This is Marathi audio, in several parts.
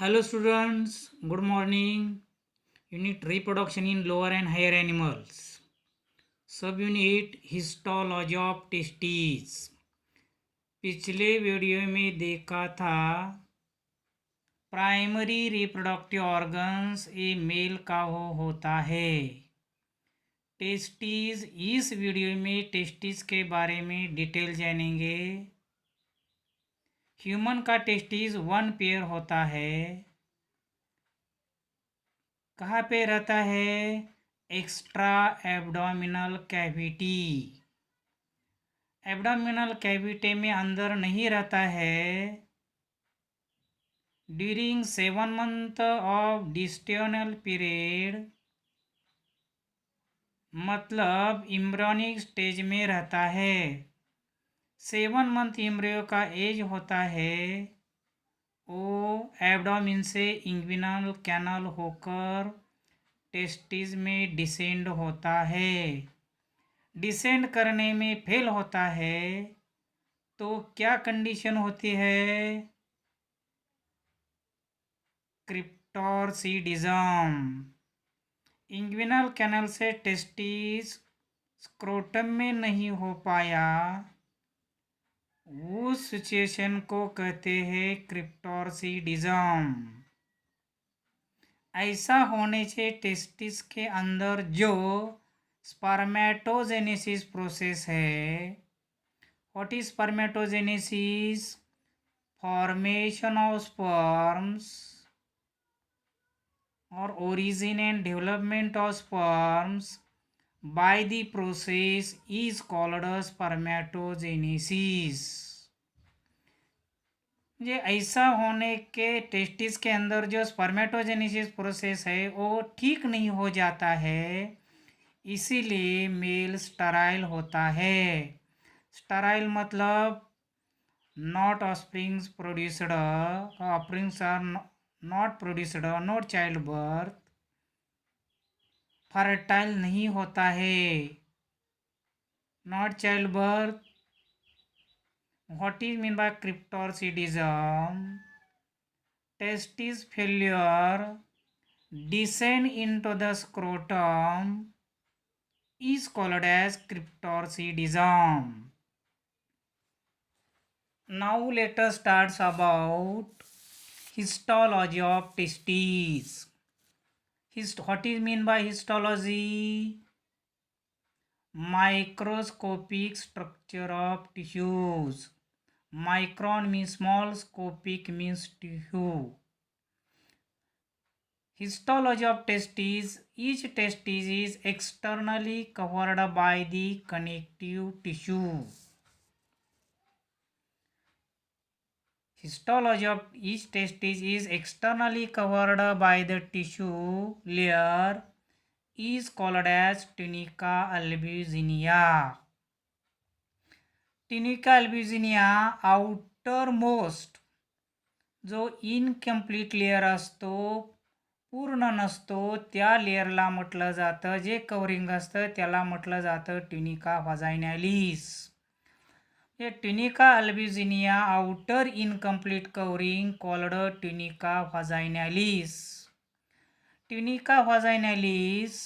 Hello students, good morning. Unit reproduction in lower and higher animals. Subunit histology of testes. पिछले वीडियो में देखा था प्राइमरी रिप्रोडक्टिव ऑर्गन्स ए मेल का होता है। टेस्टिस, इस वीडियो में टेस्टिस के बारे में डिटेल जानेंगे। ह्यूमन का टेस्टिस वन पेयर होता है। कहाँ पे रहता है? Extra abdominal cavity. Abdominal cavity में अंदर नहीं रहता है। ड्यूरिंग 7 month ऑफ डिस्टेनल पीरियड, मतलब इम्ब्रियोनिक स्टेज में रहता है। 7 month इम्ब्रियो का एज होता है। वो एब्डोमिन से इंग्विनल कैनल होकर टेस्टिस में डिसेंड होता है। डिसेंड करने में फेल होता है तो क्या कंडीशन होती है? क्रिप्टोर्सिडिज्म। इंग्विनल कैनल से टेस्टिस स्क्रोटम में नहीं हो पाया, उस सिचुएशन को कहते हैं क्रिप्टोर्सिडिज्म। ऐसा होने से टेस्टिस के अंदर जो स्पर्मेटोजेनेसिस प्रोसेस है, what is spermatogenesis? Formation of sperms or origin and development of sperms by the process is called spermatogenesis। ये ऐसा होने के टेस्टिस के अंदर जो स्पर्मेटोजेनेसिस प्रोसेस है वो ठीक नहीं हो जाता है, इसीलिए मेल स्टराइल होता है। स्टराइल मतलब not offsprings produced, offsprings are not produced, not child birth, fertile नहीं होता है। Not child birth, what is mean by cryptorchidism? Testis failure descend into the scrotum is called as cryptorchidism. Now let us start about histology of testes. What is mean by histology? Microscopic structure of tissues. Micron means small, scopic means tissue. Histology of testes. Each testis is externally covered by the connective tissue. Histology of each testis is externally covered by the tissue layer is called as tunica albuginea. Tunica albuginea outermost जो इनकम्प्लीट लेयर असतो, पूर्ण नसतो, त्या लेयरला म्हटलं जातं, जे कवरिंग असतं त्याला म्हटलं जातं ट्युनिका व्हाजायनॅलिस. ये tunica albuginea outer incomplete covering called tunica vaginalis. Tunica vaginalis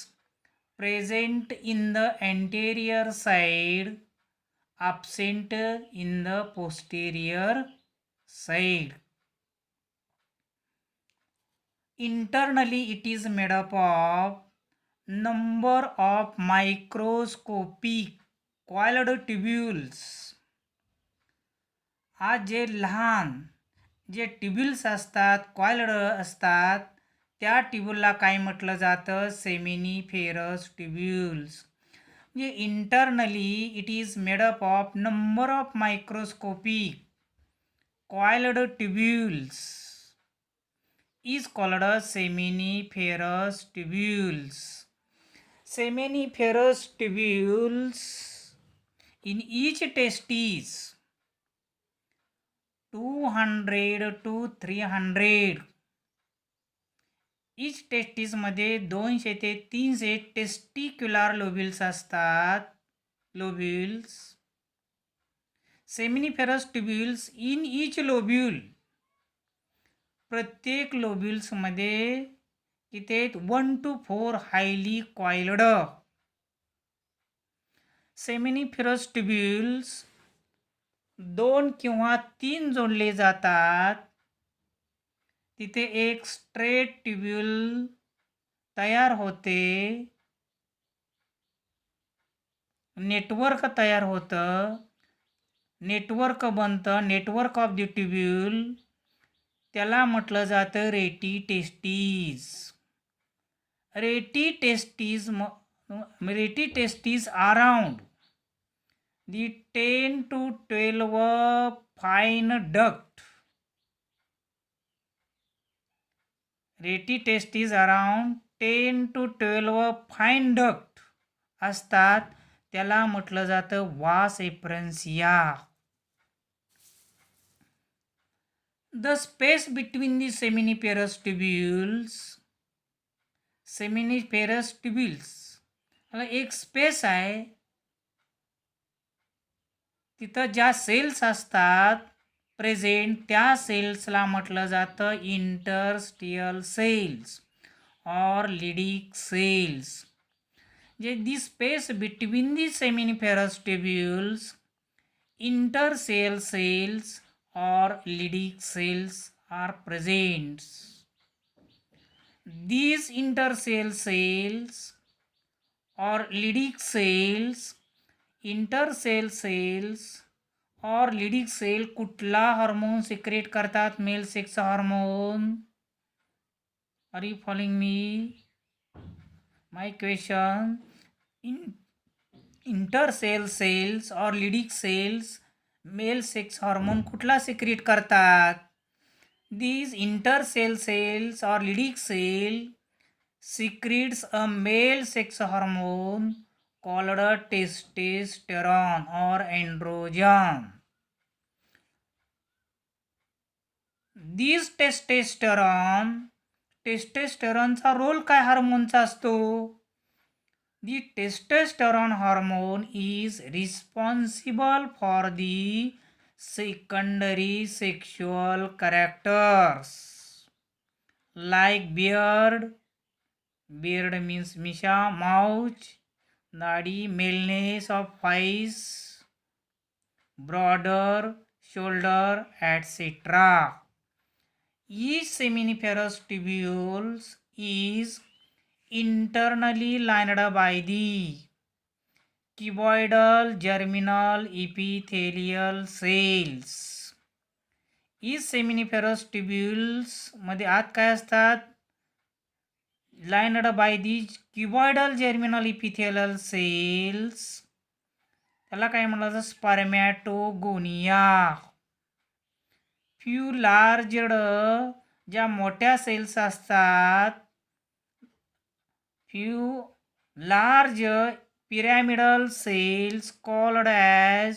present in the anterior side, absent in the posterior side. Internally it is made up of number of microscopic coiled tubules. आज जे लहान जे ट्युब्युल्स असतात, कॉइल्ड असतात, त्या ट्युब्युलला काय म्हटलं जातं? Seminiferous tubules. म्हणजे internally it is made up of number of microscopic coiled tubules is called seminiferous tubules. Seminiferous tubules in each testis 200 to 300. इच टेस्टिसमध्ये 200 ते 300 टेस्टिक्युलर लोब्युल्स असतात. लोब्युल्स. सेमिनिफेरस ट्युब्युल्स इन इच लोब्युल प्रत्येक लोब्युल्समध्ये किती आहेत 1 to 4 highly coiled. Seminiferous tubules 2 किंवा 3 जोडले जातात. तिथे एक स्ट्रेट ट्युब्युल तयार होते, नेटवर्क तयार होतं, नेटवर्क बनतं, नेटवर्क ऑफ द ट्युब्युल. त्याला म्हटलं जातं rete testes. Rete testes around the 10 to 12 fine duct. Rete testes around 10 to 12 fine duct असतात. त्याला म्हटलं जातं vas efferentia. The space between the seminiferous tubules एक स्पेस आहे. तिथं ज्या सेल्स असतात प्रेझेंट त्या सेल्सला म्हटलं जातं interstitial cells or Leydig cells. जे the space between the seminiferous tubules, intercell cells or Leydig cells are present. These intercell cells or lydic cells, intercell cells or Leydig cell कुठला हार्मोन सिक्रेट करतात? Male sex hormone. Are you following me? My question, intercell cells or Leydig cells male sex hormone कुठला सिक्रेट करतात? These intercell cells or lydic cell secretes a male sex hormone called testosterone or androgen. These testosteroneचा रोल काय हार्मोनचा असतो? The testosterone hormone is responsible for the secondary sexual characters like beard means misha, mouth, nadi, maleness of face, broader shoulder, etc. Each seminiferous tubules is internally lined by the cuboidal germinal epithelial cells. Is seminiferous tubules मध्ये आत काय असतात? Lined by the cuboidal germinal epithelial cells. त्याला काय म्हटलं जातं? स्पर्मॅटोगोनिया. फ्यू लार्जड ज्या मोठ्या सेल्स असतात, few large pyramidal cells called as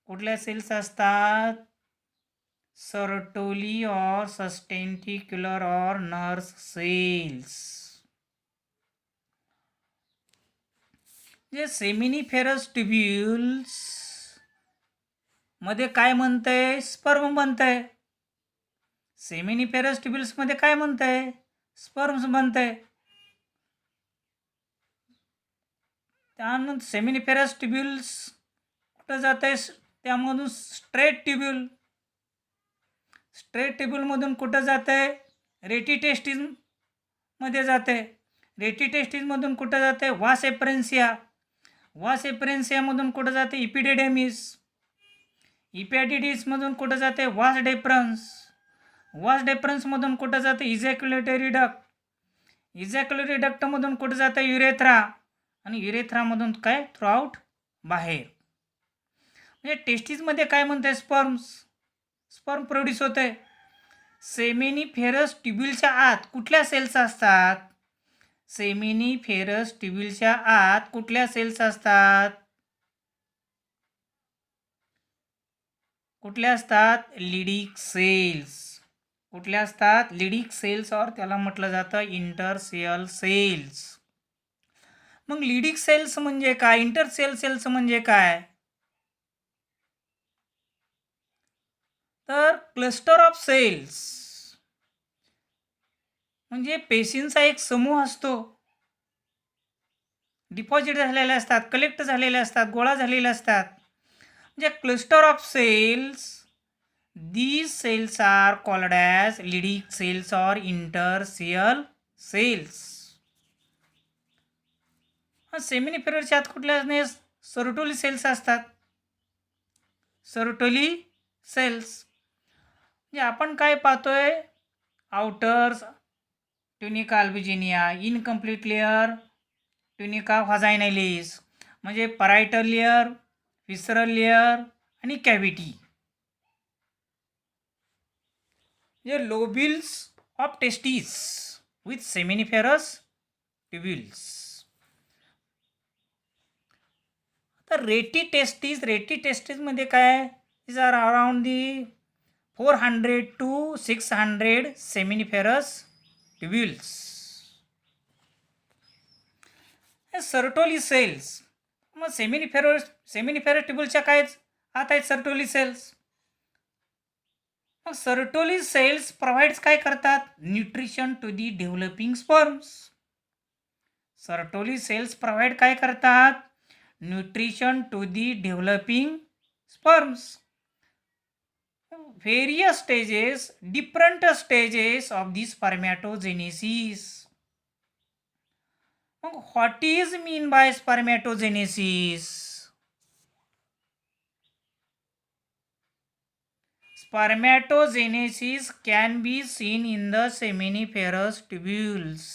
कुठल्या सेल्स असतात? सर्टोली और सस्टेंटिक्युलर और नर्स सेल्स. जे सेमिनिफेरस ट्युब्युल्स मध्ये काय म्हणतंय? स्पर्म बनतंय. सेमिनिफेरस ट्युब्युल्स मध्ये काय म्हणतंय? स्पर्म्स बनतंय. त्यानंतर सेमिनिफेरस ट्युब्युल्स कुठं जातंय? त्यामधून स्ट्रेट ट्युब्युलमधून कुठं जातंय? रेटी टेस्टीज मध्ये जाते. रेटी टेस्टीजमधून कुठं जाते? वास एपरेन्सियामधून कुठं जाते? इपॅडिडिसमधून कुठं जाते? वास डेफरन्समधून कुठं जाते? इजॅक्युलेटरी डक्टमधून कुठं जाते? युरेथ्रा. आणि युरेथ्रामधून काय? थ्रूआउट बाहेर. म्हणजे टेस्टीजमध्ये काय म्हणते? स्पर्म प्रोड्यूस होते. सेमिनिफेरस ट्युब्युलच्या आत कुठल्या सेल्स असतात? सेमिनिफेरस ट्युब्युलच्या आत कुठल्या सेल्स असतात? कुठल्या असतात? Leydig cells. कुठल्या असतात? लिडिक सेल्स और त्याला म्हटलं जातं इंटरसेल सेल्स. मग लिडिक सेल्स म्हणजे काय? इंटरसेल सेल्स म्हणजे काय? तर क्लस्टर ऑफ सेल्स म्हणजे पेशींचा एक समूह असतो. डिपॉझिट झालेले असतात, कलेक्ट झालेले असतात, गोळा झालेले असतात. म्हणजे cluster of cells. These cells are called as leading cells or intercell cells. सेमिनिफेरसच्या आत कुठल्या असणे सर्टोली सेल्स असतात. सर्टोली सेल्स म्हणजे आपण काय पाहतोय, outers tunica albuginea, incomplete layer tunica vaginalis, म्हणजे परायटल लेअर, विसरल लेअर आणि कॅव्हिटी. म्हणजे lobules of testis with seminiferous tubules. तर रेटी टेस्टिसमध्ये काय, is are around the 400 to 600 seminiferous tubules. Sertoli cells, मग सेमिनिफेरस ट्युब्युलच्या काय आत आहेत सर्टोली सेल्स. मग सर्टोली सेल्स प्रोव्हाइड्स काय करतात, nutrition to the developing sperms. Sertoli cells provide काय करतात, nutrition to the developing sperms. Various stages, different stages of the spermatogenesis. What is mean by spermatogenesis? Spermatogenesis can be seen in the seminiferous tubules.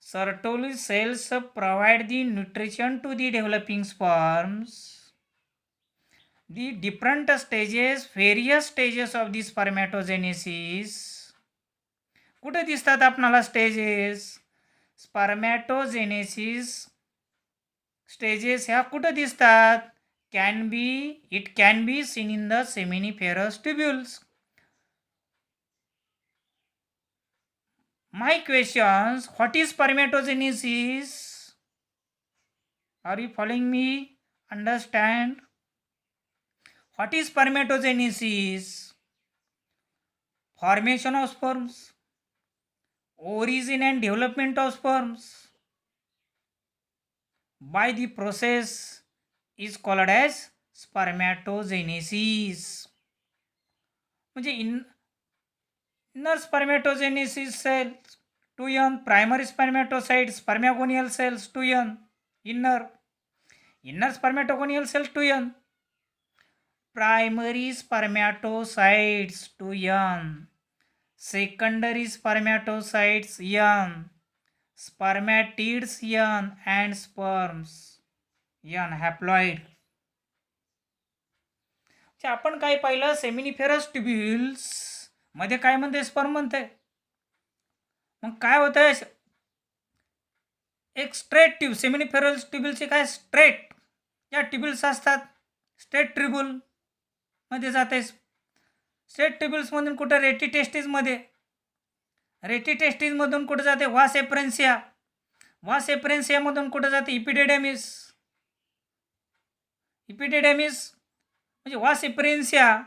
Sertoli cells provide the nutrition to the developing sperms. The different stages, various stages of the spermatogenesis. कुठे दिसतात आपणाला स्टेजेस, स्पर्मॅटोजेनेसिस स्टेजेस ह्या कुठे दिसतात, it can be seen in the seminiferous tubules. My questions, what is spermatogenesis? Are you following me? Understand? What is spermatogenesis? Formation of sperms, origin and development of sperms by the process is called as spermatogenesis. म्हणजे inner spermatogenesis cells 2n, primary spermatocytes, spermagonial cells 2n, inner spermatogonial cells 2n, primary spermatocytes 2n, secondary spermatocytes n, spermatids n and sperms n, haploid. आपण काय पाहिलं, सेमिनिफेरस ट्युब्युल्स मध्ये काय म्हणते, स्पर्म म्हणते. मग काय होतंय, एक स्ट्रेट ट्यूब, सेमिनिफेरस ट्युब्युलचे काय स्ट्रेट या ट्युब्युल्स असतात, स्ट्रेट ट्युब्युल मध्ये जाते. स्ट्रेट ट्युब्युल्स मधून कुठे, रेटी टेस्टिसमध्ये, रेटी टेस्टिसमधून कुठे जाते, वास एप्रेन्सिया, वास एप्रेन्सिया मधून कुठे जाते, इपिडेडेमिस, इपिडेडेमिस म्हणजे वास एप्रेन्सिया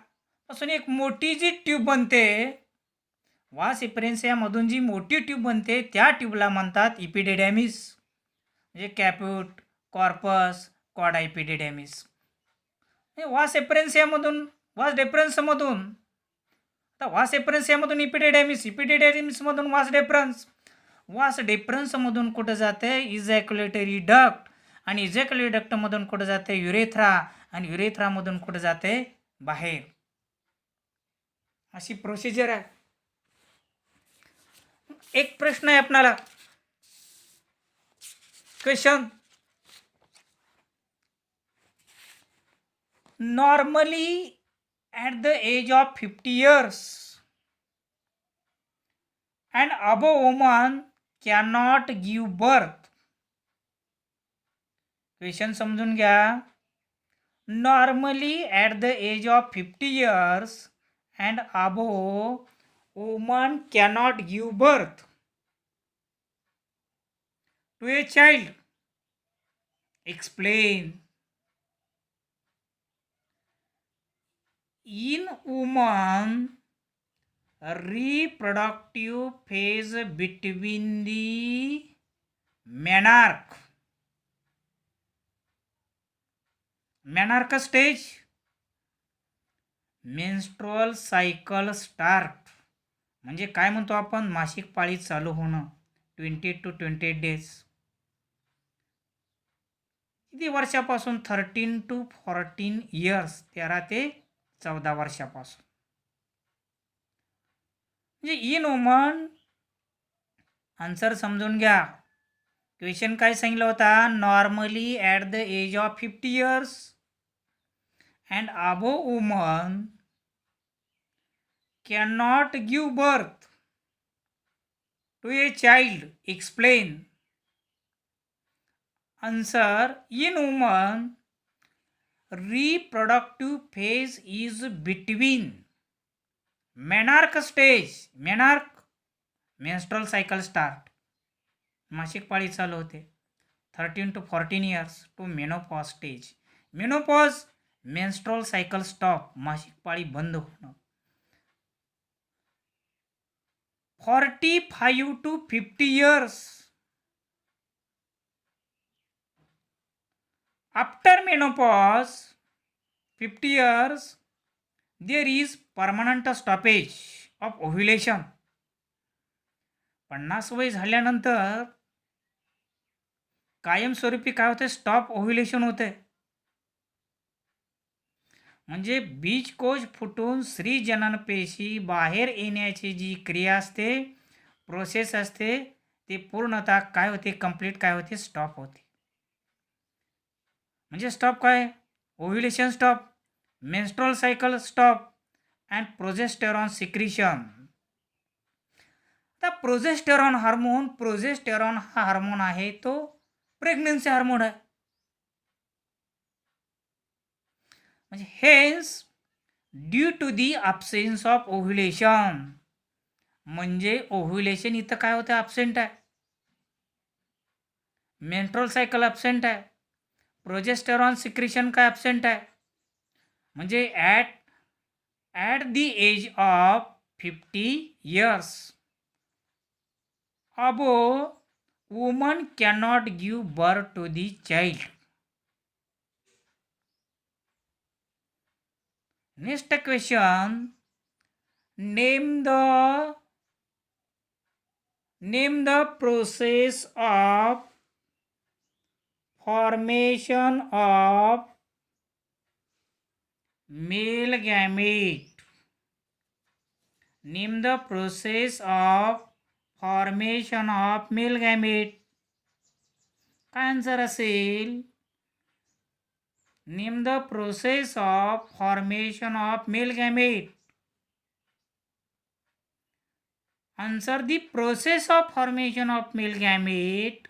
पासून एक मोठी जी ट्यूब बनते, वास एप्रेन्सिया मधून जी मोठी ट्यूब बनते त्या ट्यूबला म्हणतात इपिडेडेमिस, म्हणजे कॅप्यूट, कॉर्पस, कॉडा इपिडेडेमिस. वास एप्रेन्सियामधून, वास डेफरन्समधून, आता वास एप्रेन्सियामधून इपिडेडेमिस, इपिडेडेमिसमधून वास डेफरन्स, वास डेफरन्समधून कुठं जाते, इजॅक्युलेटरी डक्ट, आणि इजॅक्युलेटरी डक्टमधून कुठं जाते, युरेथ्रा, आणि युरेथ्रामधून कुठं जाते, बाहेर. अशी प्रोसिजर आहे. एक प्रश्न आहे आपणाला, question, normally at the age of 50 years and above, woman cannot give birth. Question समजून घ्या. Normally at the age of 50 years and above, woman cannot give birth to a child. Explain. in woman reproductive phase between the menarche stage menstrual cycle start म्हणजे काय म्हणतो आपण मासिक पाळी चालू होणं 20 to 28 days किती वर्षापासून 13 to 14 years 13 ते 14 वर्षापासून म्हणजे इन वुमन आन्सर समजून घ्या क्वेश्चन काय सांगितलं होता normally at the age of 50 years and above woman cannot give birth to a child. Explain. Answer. In woman, reproductive phase is between menarche stage. Menarche, menstrual cycle start. मासिक पाळी चालू होते 13 to 14 years to menopause stage. Menopause, menstrual cycle stop. मासिक पाळी बंद होणं 45 to 50 years. After menopause, 50 years, there is permanent stoppage of ovulation. 50 वय झाल्यानंतर कायमस्वरूपी काय होते स्टॉप ओव्ह्युलेशन होते म्हणजे बीजकोश फुटून स्त्री जनन पेशी बाहेर येण्याची जी क्रिया असते प्रोसेस असते ते पूर्णतः काय होते कंप्लीट काय होते स्टॉप होते म्हणजे स्टॉप काय ovulation stop menstrual cycle stop and progesterone secretion आता प्रोजेस्टेरॉन हा हार्मोन आहे तो प्रेग्नन्सी हार्मोन आहे म्हणजे hence due to the absence of ovulation म्हणजे ओव्ह्युलेशन इथं काय होतं ॲब्सेंट आहे मेन्स्ट्रुअल सायकल ॲब्सेंट आहे प्रोजेस्टेरॉन सिक्रिशन काय ॲब्सेंट आहे म्हणजे at the age of 50 years above woman cannot give birth to the child. Next question. Name the process of formation of male gamete. Name the process of formation of male gamete. काय आन्सर असेल Name the process of formation of male gamete. Answer. The process of formation of male gamete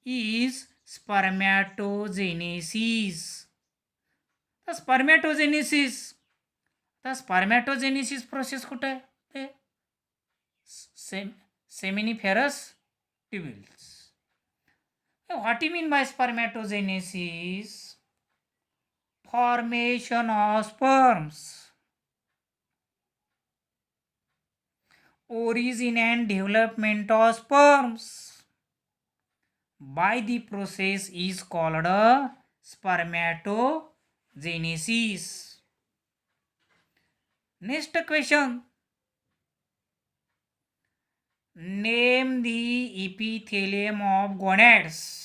is spermatogenesis. The spermatogenesis process कुठे आहे seminiferous tubules. What do you mean by spermatogenesis? Formation of sperms, origin and development of sperms by the process is called spermatogenesis. Next question. Name the epithelium of gonads.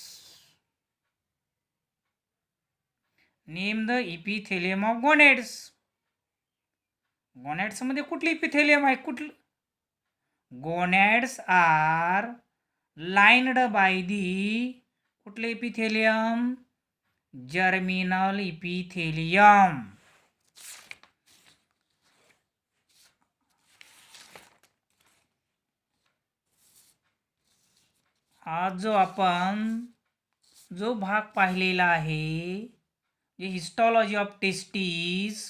Name the epithelium of gonads. गोनॅड्स मध्ये कुठली इपिथेलियम आहे कुठलं गोनॅड्स आर लाइन्ड बाय दी कुठले इपिथेलियम जर्मिनल इपिथेलियम. आज जो भाग पाहिलेला आहे जे हिस्टॉलॉजी ऑफ टेस्टिस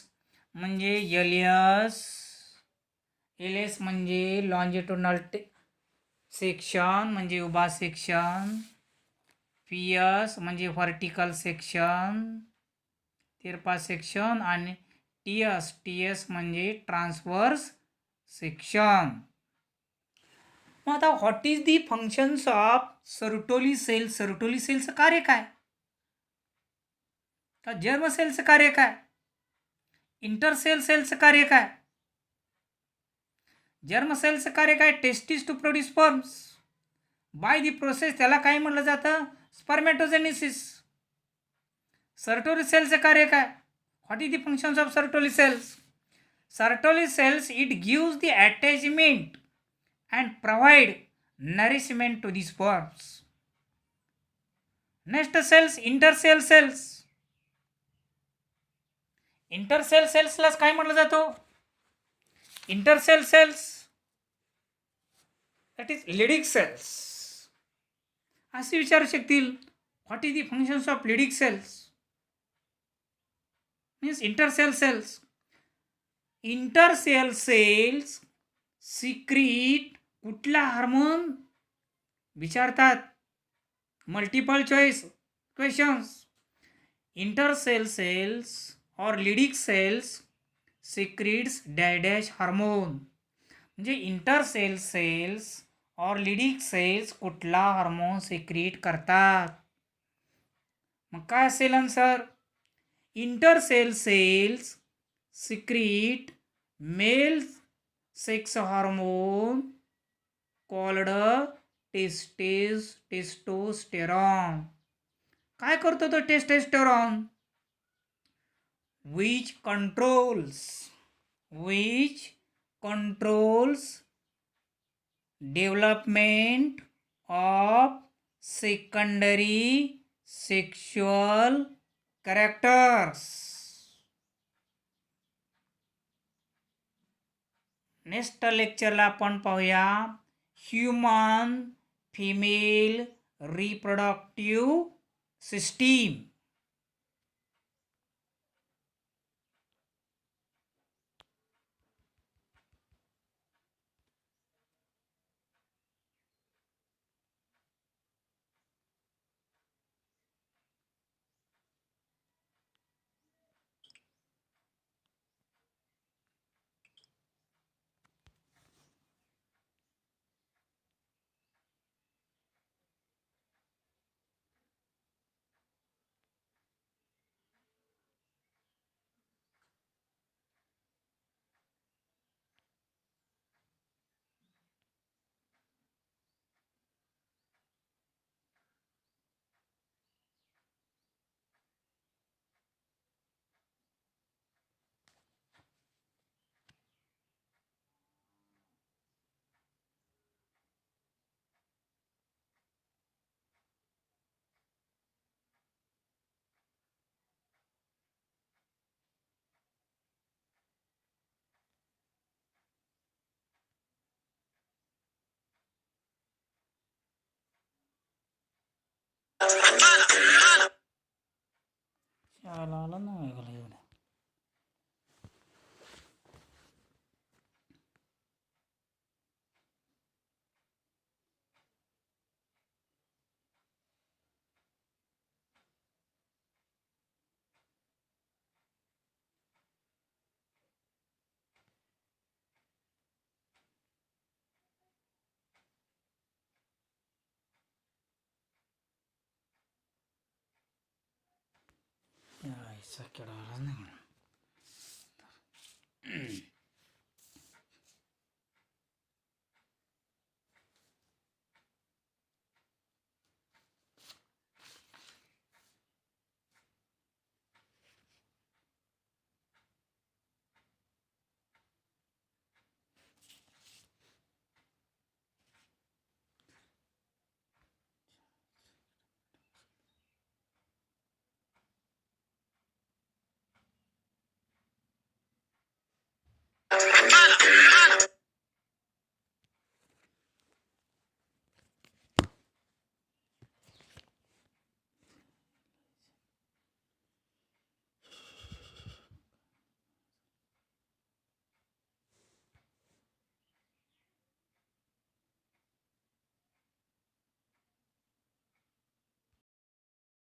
म्हणजे एलएस म्हणजे लॉन्जिट्युडनल सेक्शन म्हणजे उभा सेक्शन पीएस म्हणजे व्हर्टिकल सेक्शन तिरपा सेक्शन आणि टी एस म्हणजे ट्रान्सवर्स सेक्शन. मग आता what is the functions of Sertoli cell. Sertoli सेलचं कार्य काय? तर जर्म सेलचं कार्य काय? इंटरसेल सेलचं कार्य काय? जर्म सेलचं कार्य काय? Testis to produce sperms by the process, त्याला काय म्हटलं जातं? स्पर्मॅटोजेनेसिस. सर्टोली सेलचं कार्य काय? What is the functions of Sertoli cells. Sertoli cells it gives the attachment and provide nourishment to the sperms. Next cells, intercell cells. Intercell सेल्सला काय म्हटलं जातं? Intercell cells that is Leydig cells. असे विचारू शकतील, what is the functions of Leydig cells means intercell cells. Intercell cells secrete कुठला हार्मोन विचारतात? Multiple choice questions. Intercell cells or Leydig cells secretes dash hormone. म्हणजे intercell cells or Leydig cells कुठला हार्मोन सिक्रीट करतात? मग काय असेल answer? Intercell cells secrete male sex hormone called testosterone. काय करतो तो testosterone? which controls development of secondary sexual characters. Next लेक्चरला आपण पाहूया ह्यूमन फिमेल रिप्रोडक्टिव्ह सिस्टीम. आला ना एवढं. ऐसा केडा आला नाही.